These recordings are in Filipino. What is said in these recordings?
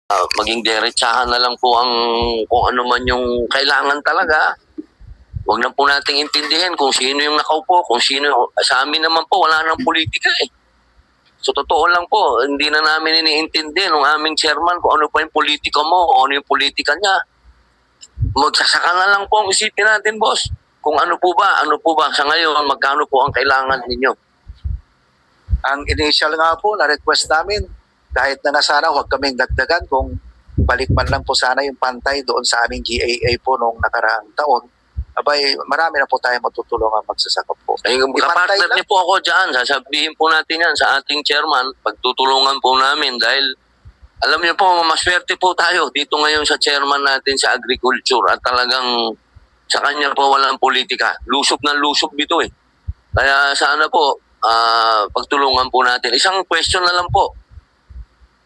maging diretsahan na lang po ang kung ano man yung kailangan talaga. Huwag na po nating intindihin kung sino yung nakaupo, kung sino. Sa amin naman po, wala nang politika eh. So totoo lang po, hindi na namin iniintindi ng aming chairman kung ano pa yung politika mo, o ano yung politika niya. Magsasaka na lang po ang isipin natin, boss. Kung ano po ba, sa ngayon, magkano po ang kailangan ninyo. Ang initial nga po na request namin, kahit na nasana huwag kaming dagdagan kung balik man lang po sana yung pantay doon sa aming GAA po noong nakaraang taon. Abay, marami na po tayo matutulungan magsasaka po. Ay, kapartner niyo po ako dyan. Sasabihin po natin yan sa ating chairman. Pagtutulungan po namin dahil alam niyo po, maswerte po tayo dito ngayon sa chairman natin sa agriculture at talagang sa kanya po walang politika. Lusob na lusob dito eh. Kaya sana po, pagtulungan po natin. Isang question na lang po.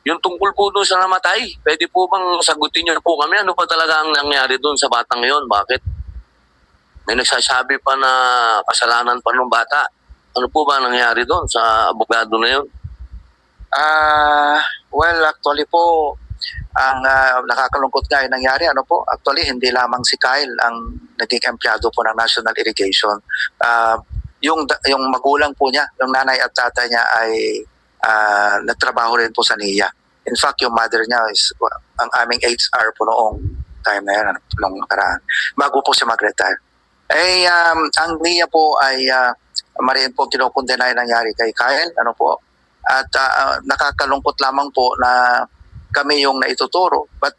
Yung tungkol po doon sa namatay, pwede po bang sagutin niyo po kami? Ano pa talaga ang nangyari doon sa batang ngayon? Bakit? May nagsasabi pa na kasalanan pa ng bata. Ano po ba nangyari doon sa abogado na yun? Well, actually po, ang nakakalungkot nga yung nangyari, actually hindi lamang si Kyle ang naging empleyado po ng National Irrigation. Yung magulang po niya, yung nanay at tatay niya ay nagtrabaho rin po sa NIA. In fact, yung mother niya is ang aming HR po noong time na yan, noong nakaraan, bago po siya mag-retire. Ang NIA po ay mariin po kinukundena yung nangyari kay Kyle, at nakakalungkot lamang po na kami yung naituturo. But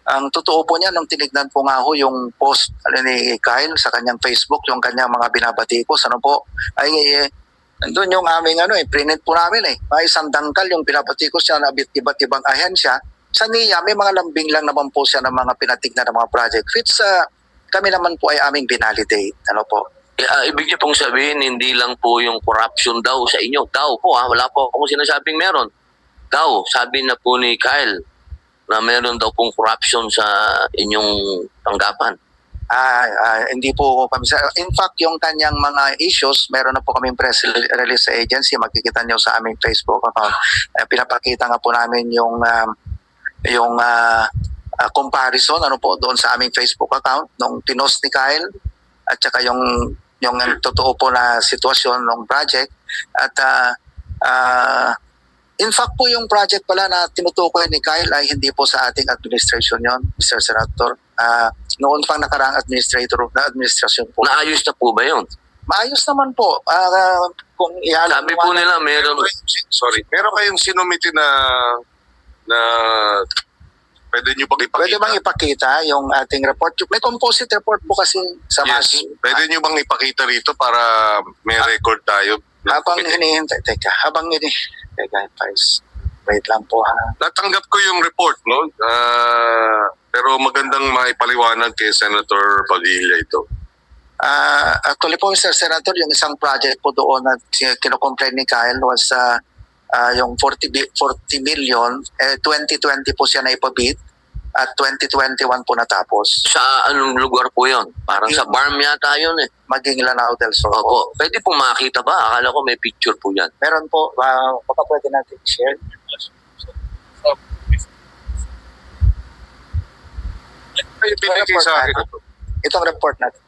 ang totoo po niya, nung tinignan po nga ho yung post ni Kyle sa kanyang Facebook, yung kanyang mga binabatikos, ay doon yung aming print po namin may isang dangkal yung binabatikos siya na iba't ibang ahensya. Sa NIA, may mga lambing lang naman po siya ng mga pinatignan ng mga project, which kami naman po ay aming binalidate. Ibig niyo pong sabihin, hindi lang po yung corruption daw sa inyo. Daw po wala po akong sinasabing meron. Daw, sabi na po ni Kyle na meron daw pong corruption sa inyong tanggapan. Hindi po kami. In fact, yung kanyang mga issues, meron na po kaming press release sa agency. Makikita niyo sa aming Facebook account. Pinapakita nga po namin yung comparison doon sa aming Facebook account nung pinost ni Kyle at saka yung totoo po na sitwasyon ng project. At in fact po yung project pala na tinutukoy ni Kyle ay hindi po sa ating administration yon, Mr. Senator. Noon pang nakaraang administrasyon po. Naayos na po ba yun? Maayos naman po. Kung sabi po nila meron kayong sinumiti na pwede nyo bang ipakita? Pwede bang ipakita yung ating report? May composite report po kasi sa yes. Pwede nyo bang ipakita rito para may record tayo? Habang hinihintay, wait lang po ha. Natanggap ko yung report, no? Pero magandang maipaliwanag kay Senator Padilla ito. Actually po, Mr. Senator, yung isang project po doon na kinocomplain ni Kyle was yung 40 million, 2020 po siya na ipabid at 2021 po natapos. Sa anong lugar po yon? Parang sa farm yata yun eh. Maging Lanao del Sur. Opo. Pwede pong makita ba? Akala ko may picture po yan. Meron po. Baka pwede natin i-share. Pinigay sa akin ito. Itong report natin.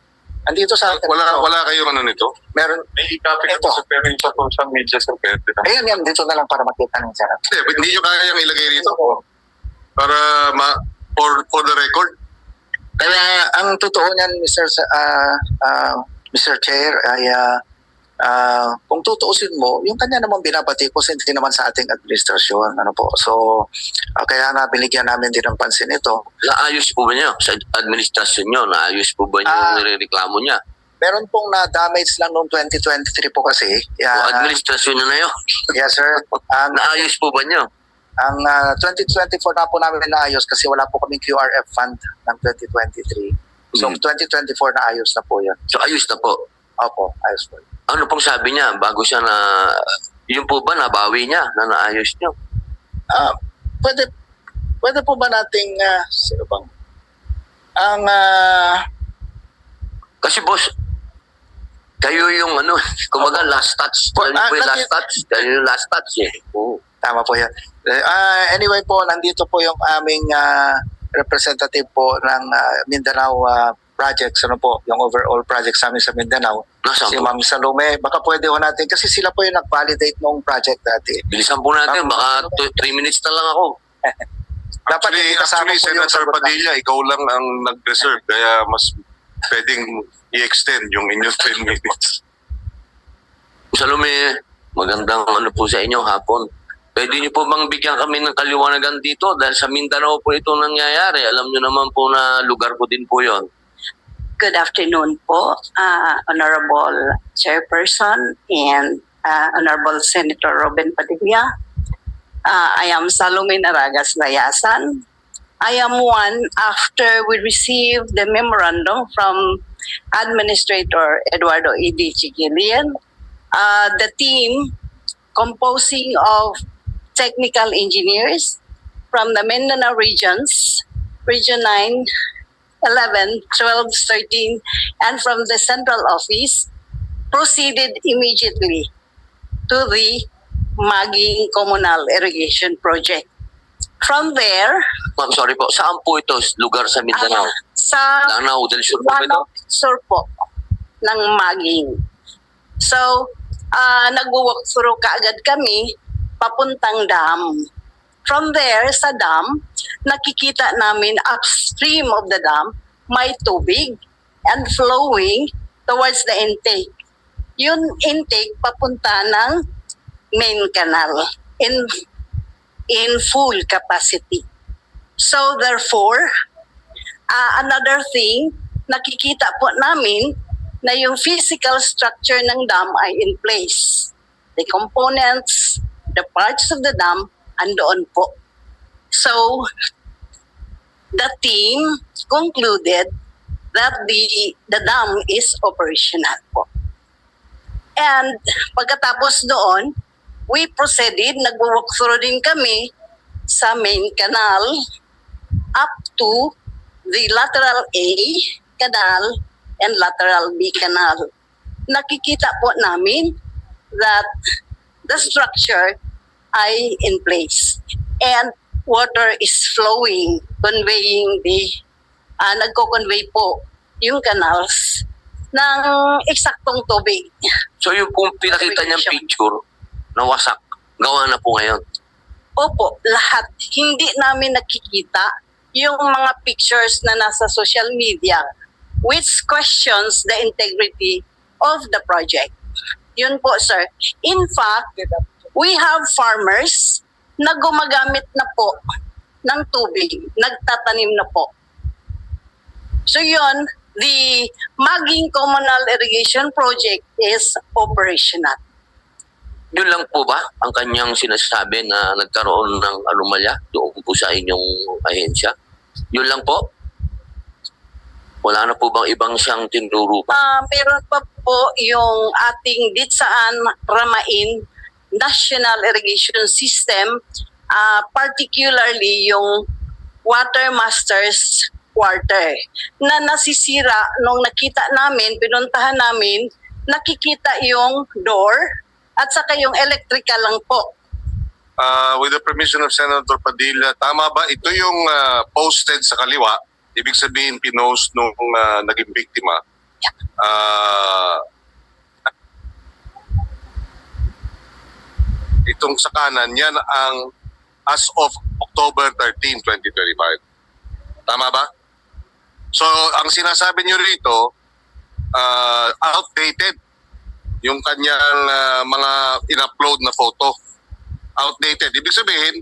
Andito sa atin. Wala kayong nito? Meron. May i-copy ito sa parents po sa media sa pwede. Ayun yan. Dito na lang para makita ng sarap. Hindi nyo kayang ilagay dito? Para for the record? Kaya ang totoo niyan, Mr. Chair, ay kung tutuusin mo, yung kanya naman binabati ko hindi naman sa ating administrasyon. So, kaya nga binigyan namin din ng pansin ito. Naayos po ba niyo? Sa administrasyon niyo, naayos po ba yung nirereklamo niya? Meron pong na-damage lang noong 2023 po kasi. Administrasyon niyo na yun? Yes, sir. Naayos po ba niyo? Ang 2024 na po namin naayos kasi wala po kaming QRF fund ng 2023. So, 2024 naayos na po yan. So, ayos na po? Opo, ayos po. Ano pong sabi niya bago siya yun po ba nabawi niya na naayos niyo? Pwede po ba nating sino bang kasi boss, kayo yung kumaga last touch. Kayo yung last touch eh. Oo. Tama po yan. Anyway po, nandito po yung aming representative po ng Mindanao projects, ano po, yung overall projects namin sa Mindanao. Nasaan Si po? Ma'am Salome, baka pwede ho natin, kasi sila po yung nag-validate noong project dati. Bilisan po natin. Baka 3 minutes na lang ako. Dapat hindi kasama Actually, po yung Senator sagot namin. Padilla, ikaw lang ang nag-reserve, kaya mas pwedeng i-extend yung inyong 10 minutes. Salome, magandang ano po sa inyo hapon. Pwede niyo po bang bigyan kami ng kaliwanagan dito? Dahil sa Mindanao po ito nangyayari. Alam niyo naman po na lugar ko din po yon. Good afternoon po, Honorable Chairperson and Honorable Senator Robin Padilla. I am Salome Naragas Layasan. I am one after we received the memorandum from Administrator Eduardo E.D. Chigilian. The team composing of technical engineers from the Mindanao regions, Region 9, 11, 12, 13, and from the central office proceeded immediately to the Maging Communal Irrigation Project. From there, Ma'am, sorry po. Saan po ito? Lugar sa Mindanao? sa Lanao del Sur po ba ito? Lanao Sur po ng Maging. So, nag-walk through kaagad kami papuntang dam. From there, sa dam, nakikita namin upstream of the dam, may tubig and flowing towards the intake. Yung intake papunta ng main canal in full capacity. So therefore, another thing, nakikita po namin na yung physical structure ng dam ay in place. The components, the parts of the dam, andoon po. So, the team concluded that the dam is operational po. And pagkatapos doon, we proceeded, nag-walk through din kami sa main canal up to the lateral A canal and lateral B canal. Nakikita po namin that the structure ay in place and water is flowing, conveying nagko-convey po yung canals ng eksaktong tubig. So yung pong pinakita niyang picture na wasak, gawa na po ngayon. Opo, lahat. Hindi namin nakikita yung mga pictures na nasa social media which questions the integrity of the project. Yun po, sir. In fact, we have farmers na gumagamit na po ng tubig, nagtatanim na po. So yun, the Maging Communal Irrigation Project is operational. Yun lang po ba ang kanyang sinasabi na nagkaroon ng anomalya doon po sa inyong ahensya? Yun lang po? Wala na po bang ibang siyang tinuro pa? Meron pa po yung ating Ditsaan Ramain National Irrigation System, particularly yung Water Masters Quarter na nasisira nung nakita namin, pinuntahan namin, nakikita yung door at saka yung electrical lang po. With the permission of Senator Padilla, tama ba ito yung posted sa kaliwa? Ibig sabihin, pinost nung naging biktima. Itong sa kanan, yan ang as of October 13, 2025. Tama ba? So, ang sinasabi nyo rito, outdated yung kanyang mga in-upload na photo. Outdated. Ibig sabihin,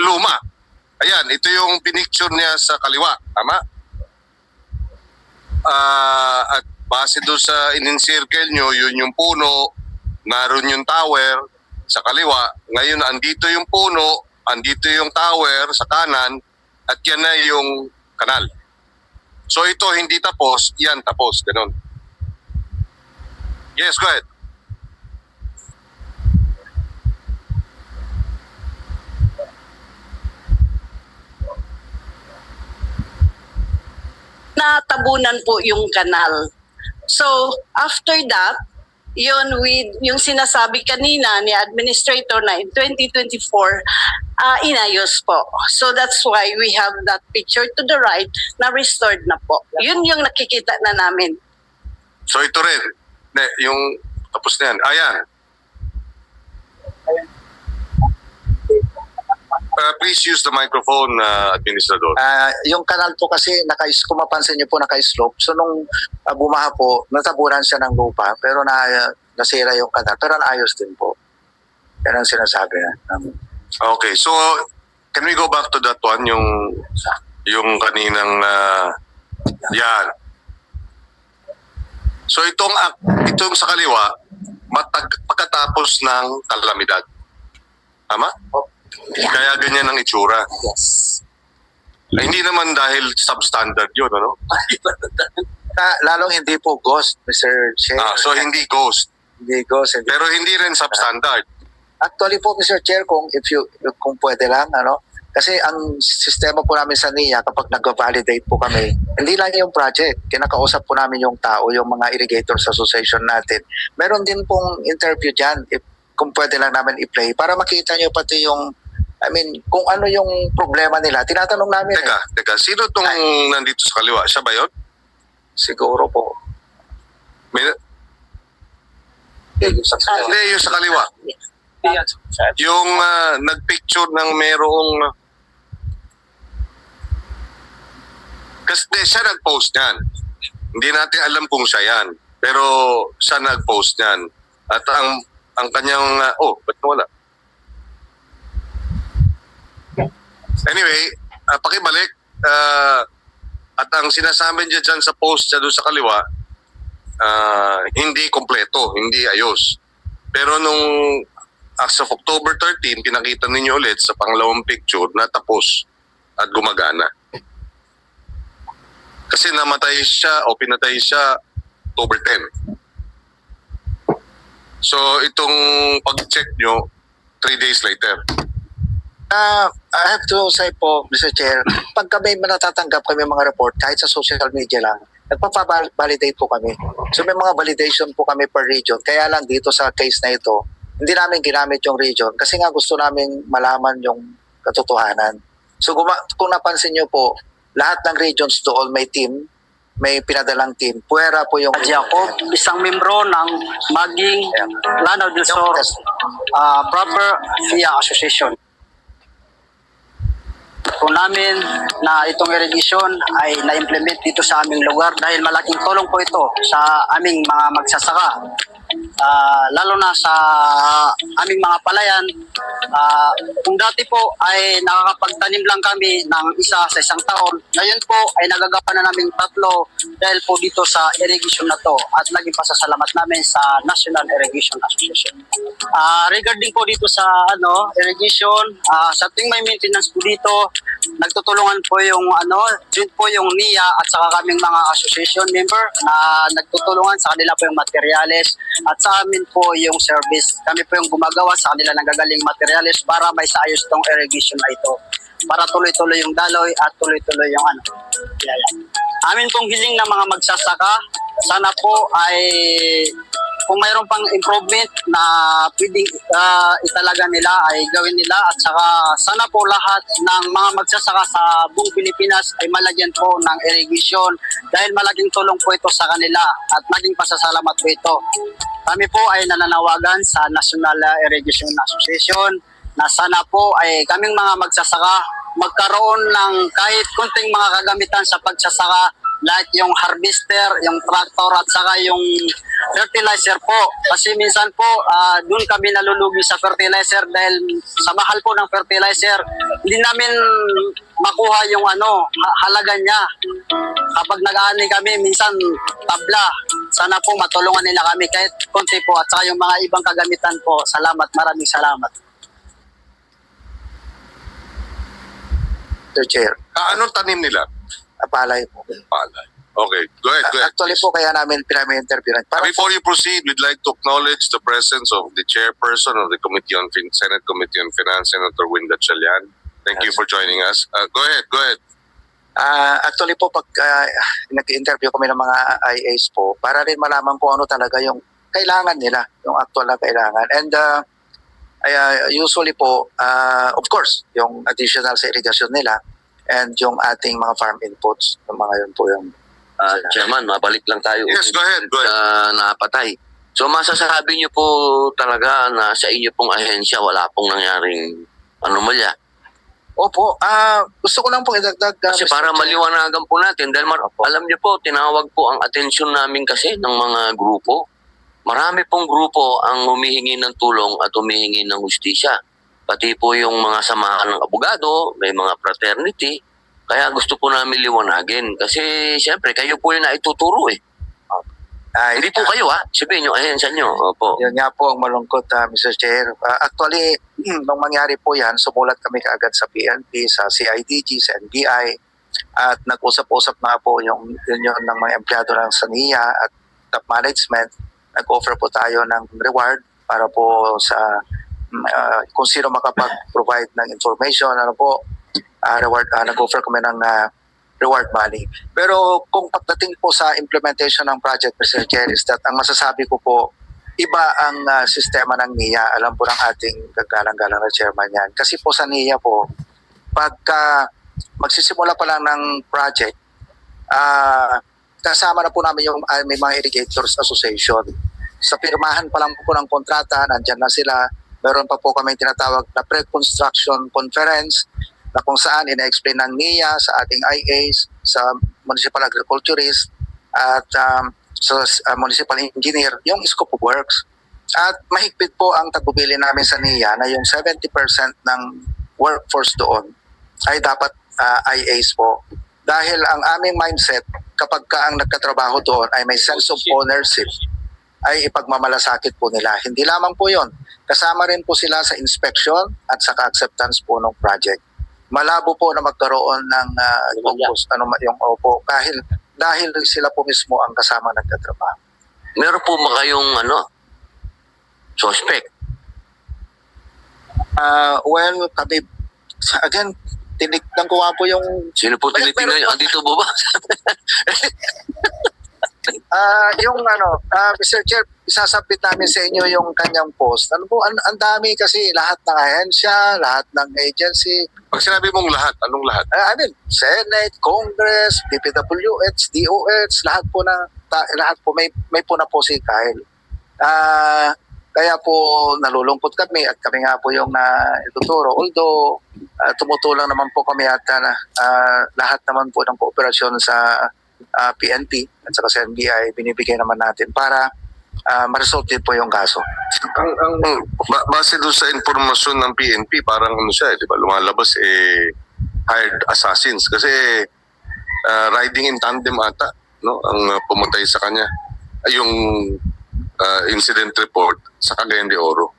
luma. Ayan, ito yung pinicture niya sa kaliwa. Tama? At base doon sa in-encircle nyo, yun yung puno, naroon yung tower sa kaliwa. Ngayon, andito yung puno, andito yung tower sa kanan, at yan na yung kanal. So ito hindi tapos, yan tapos. Ganun. Yes, go ahead. Natabunan po yung kanal. So, after that, yun with yung sinasabi kanina ni Administrator na in 2024 inayos po. So that's why we have that picture to the right na restored na po. Yun yung nakikita na namin. So ito rin, yung tapos na yan. Ayan. Please use the microphone, Administrador. Yung kanal po kasi, kung mapansin niyo po, naka-slope. So nung bumaha po, nataburan siya ng lupa, pero nasira yung kanal. Pero naayos din po. Yan ang sinasabi na. Okay, so can we go back to that one, yung kaninang, yan. So itong sa kaliwa, pagkatapos ng kalamidad. Tama? Yeah. Kaya ganyan ang itsura. Yes. Hindi naman dahil substandard yun, ano? Lalong hindi po ghost, Mr. Chair. So hindi ghost. Hindi ghost. Pero hindi rin substandard. Actually po, Mr. Chair, kung pwede lang, kasi ang sistema po namin sa NIA, kapag nag-validate po kami, hindi lang yung project, kinakausap po namin yung tao, yung mga irrigators association natin. Meron din pong interview dyan, kung pwede lang namin i-play, para makita nyo pati yung, kung ano yung problema nila. Tinatanong namin. Teka, sino tong nandito sa kaliwa? Siya ba yun? Siguro po. Hindi, yung sa kaliwa. Yung nagpicture ng merong... Kasi siya nag-post niyan. Hindi natin alam kung siya yan. Pero siya nag-post niyan. At ang kanyang... ba't wala? Anyway, pakibalik. At ang sinasabi niya dyan sa post niya doon sa kaliwa, hindi kompleto, hindi ayos. Pero nung as of October 13, pinakita ninyo ulit sa pangalawang picture na tapos at gumagana. Kasi namatay siya o pinatay siya October 10. So itong pag-check nyo, 3 days later. I have to say po, Mr. Chair, pag kami natatanggap kami mga report, kahit sa social media lang, nagpa-validate po kami. So may mga validation po kami per region. Kaya lang dito sa case na ito, hindi namin ginamit yung region kasi nga gusto namin malaman yung katotohanan. So kung napansin nyo po, lahat ng regions doon may team, may pinadalang team. Puwera po yung... Jacob, isang membro ng Maging Lanao del Sur Proper FIA Association. Po namin na itong irrigation ay na-implement dito sa aming lugar dahil malaking tulong po ito sa aming mga magsasaka. Lalo na sa aming mga palayan. Kung dati po ay nakakapagtanim lang kami ng isa sa isang taon, ngayon po ay nagagawa na namin 3 dahil po dito sa irrigation na to at naging pasasalamat namin sa National Irrigation Association. Regarding po dito sa irrigation, sa tuwing may maintenance po dito, nagtutulungan po yung yun po yung NIA at saka kaming mga association member na nagtutulungan sa kanila po yung materials at sa amin po yung service. Kami po yung gumagawa sa kanila ng gagaling materials para may saayos tong irrigation na ito. Para tuloy-tuloy yung daloy at tuloy-tuloy yung Amin pong hiling ng mga magsasaka, sana po ay kung mayroon pang improvement na pwedeng italaga nila ay gawin nila at saka sana po lahat ng mga magsasaka sa buong Pilipinas ay malagyan po ng irrigation dahil malaking tulong po ito sa kanila at maging pasasalamat po ito. Kami po ay nananawagan sa National Irrigation Association na sana po ay kaming mga magsasaka magkaroon ng kahit kunting mga kagamitan sa pagsasaka, like yung harvester, yung tractor at saka yung fertilizer po. Kasi minsan po doon kami nalulugi sa fertilizer dahil sa mahal po ng fertilizer, hindi namin makuha yung halaga niya. Kapag nag-aani kami, minsan tabla. Sana po matulungan nila kami kahit konti po at saka yung mga ibang kagamitan po. Salamat, maraming salamat. Mr. Chair, Anong tanim nila? palay po. Palay. Okay, go ahead. Actually po, kaya namin pinami-interview. Before you proceed, we'd like to acknowledge the presence of the chairperson of the Senate Committee on Finance, Senator Win Gatchalian. Thank you for joining us. Go ahead. Actually po, pag nag-interview kami ng mga IAs po, para rin malaman po ano talaga yung kailangan nila, yung actual na kailangan. And usually po, of course, yung additional sa irrigation nila and yung ating mga farm inputs, yung mga yun po yung Chairman, mabalik lang tayo. Yes, go ahead. Sa napatay. So masasabi niyo po talaga na sa inyo pong ahensya wala pong nangyaring anomalya. Opo, gusto ko lang pong idagdag. Kasi Mr. para Chair. maliwanagan po natin, dahil alam niyo po, tinawag po ang atensyon namin kasi ng mga grupo. Marami pong grupo ang humihingi ng tulong at humihingi ng hustisya. Pati po yung mga samahan ng abogado, may mga fraternity. Kaya gusto po namin liwanagin. Kasi siyempre, kayo po yung naituturo eh. Hindi po kayo sabihin yung ahensya nyo. Opo. Yun nga po ang malungkot, Mr. Chair. Actually, nung mangyari po yan, sumulat kami kaagad sa PNP, sa CIDG, sa NBI, at nag-usap-usap na po yung union ng mga empleyado ng SANIA at top management. Nag-offer po tayo ng reward para po sa kung sino makapag-provide ng information, reward, nag-offer kami ng reward money. Pero kung pagdating po sa implementation ng project, Mr. Chair, is that ang masasabi ko po, iba ang sistema ng NIA. Alam po ng ating gagalang-galang na chairman yan. Kasi po sa NIA po, pagka magsisimula pa lang ng project, kasama na po namin yung may mga irrigators association. Sa pirmahan pa lang po ng kontrata, nandyan na sila. Meron pa po kami tinatawag na pre-construction conference na kung saan ina-explain ng NIA sa ating IAs, sa municipal agriculturist at sa municipal engineer, yung scope of works. At mahigpit po ang tagbubili namin sa NIA na yung 70% ng workforce doon ay dapat IAs po. Dahil ang aming mindset, kapag ka ang nagkatrabaho doon ay may sense of ownership, ay ipagmamalasakit po nila. Hindi lamang po yon. Kasama rin po sila sa inspection at sa acceptance po ng project. Malabo po na magkaroon ng yung opo dahil sila po mismo ang kasama nagtatrabaho. Meron po ba kayong suspect? Well, kami again, tinignan ko nga po yung Sino po tinitingnan nyo? Andito po ba? yung Mr. Chair, isasabit namin sa inyo yung kanyang post. Ano po, ang dami kasi lahat ng ahensya, lahat ng agency. Pag sinabi mong lahat, anong lahat? I mean, Senate, Congress, DPWH, DOH, lahat po may po na po si Kyle. Kaya po nalulungkot kami at kami nga po yung ituturo. Although tumutulong naman po kami at lahat naman po ng kooperasyon sa PNP at saka sa NBI binibigay naman natin para ma-resolve din po yung kaso. Base doon sa informasyon ng PNP, parang di ba, lumalabas hired assassins kasi riding in tandem ata, no, ang pumatay sa kanya. Yung incident report sa Cagayan de Oro.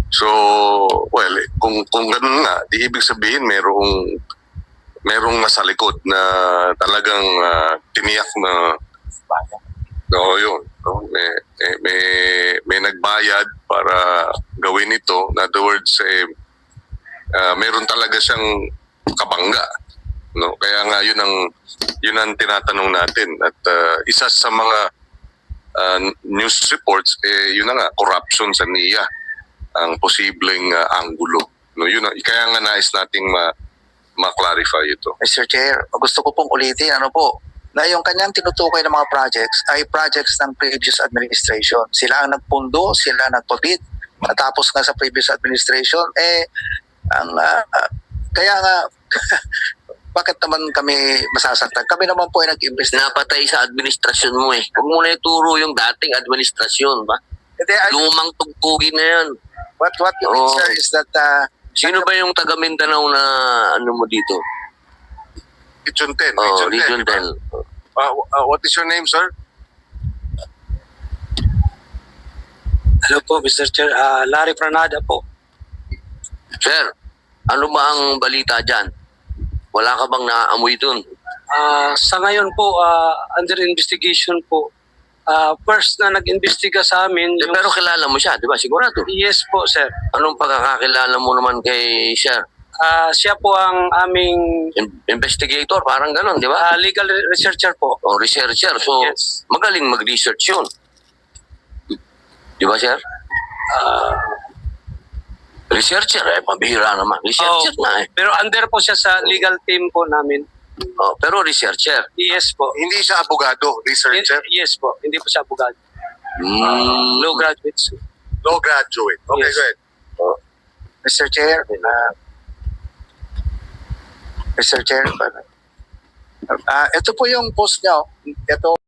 So, well, kung ganun nga, di ibig sabihin merong nasa likod na talagang tiniyak na yun. No? May nagbayad para gawin ito. In other words, meron talaga siyang kabangga. No? Kaya nga yun ang tinatanong natin. At isa sa mga news reports, yun na nga, corruption sa NIA ang posibleng anggulo. No? Kaya nga nais nating ma-clarify ito. Mr. Chair, gusto ko pong ulitin, na yung kanyang tinutukoy ng mga projects ay projects ng previous administration. Sila ang nagpundo, sila nagpabid, natapos nga sa previous administration, kaya nga, bakit naman kami masasaktan? Kami naman po ay nag-invest. Napatay sa administrasyon mo eh. Huwag mo na ituro yung dating administrasyon, ba? Lumang tugtugin na yan. What you mean, sir, is that Sino ba yung taga Mindanao na mo dito? Region 10. Region 10. What is your name, sir? Hello po, Mr. Chair. Larry Pranada po. Sir, ano ba ang balita dyan? Wala ka bang naaamoy dun? Sa ngayon po, under investigation po. First na nag-imbestiga sa amin. Pero kilala mo siya, di ba? Sigurado. Yes po, sir. Anong pagkakakilala mo naman kay Sir? Siya po ang aming Investigator, parang ganon, di ba? legal researcher po. O researcher. So, Yes. magaling mag-research yun. Di ba, Sir? Researcher, pabihira naman. Researcher Oh, na eh. Pero under po siya sa legal team po namin. Oh, pero researcher. Yes po. Hindi siya abogado, researcher, Yes po. Hindi po siya abogado. Mm. Low graduates. law graduate. Okay, Yes. go ahead. Mr. Chair, Mr. Chair, ito po yung post niya. Ito